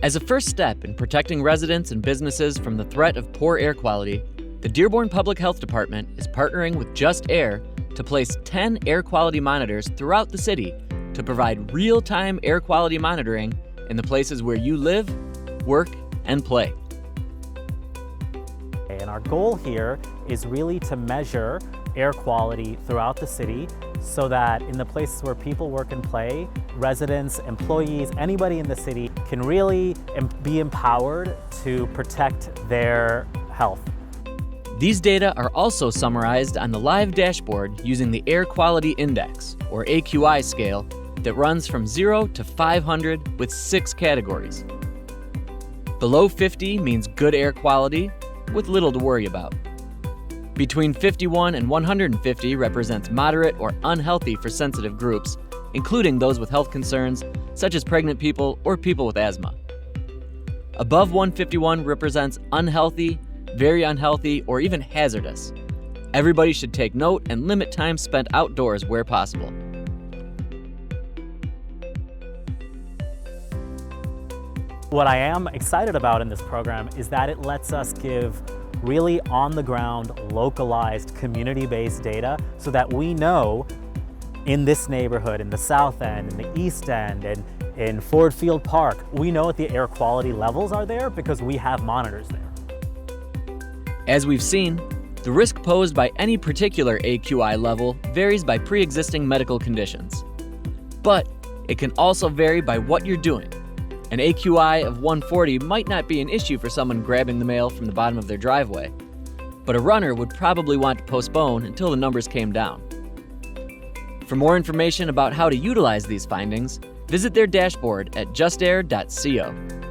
As a first step in protecting residents and businesses from the threat of poor air quality, the Dearborn Public Health Department is partnering with JustAir to place 10 air quality monitors throughout the city to provide real-time air quality monitoring in the places where you live, work, and play. And our goal here is really to measure air quality throughout the city so that in the places where people work and play, residents, employees, anybody in the city can really be empowered to protect their health. These data are also summarized on the live dashboard using the Air Quality Index, or AQI scale, that runs from 0 to 500 with 6 categories. Below 50 means good air quality, with little to worry about. Between 51 and 150 represents moderate or unhealthy for sensitive groups, including those with health concerns, such as pregnant people or people with asthma. Above 151 represents unhealthy, very unhealthy, or even hazardous. Everybody should take note and limit time spent outdoors where possible. What I am excited about in this program is that it lets us give really on-the-ground, localized, community-based data so that we know in this neighborhood, in the South End, in the East End, and in Ford Field Park, we know what the air quality levels are there because we have monitors there. As we've seen, the risk posed by any particular AQI level varies by pre-existing medical conditions. But it can also vary by what you're doing. An AQI of 140 might not be an issue for someone grabbing the mail from the bottom of their driveway, but a runner would probably want to postpone until the numbers came down. For more information about how to utilize these findings, visit their dashboard at justair.co.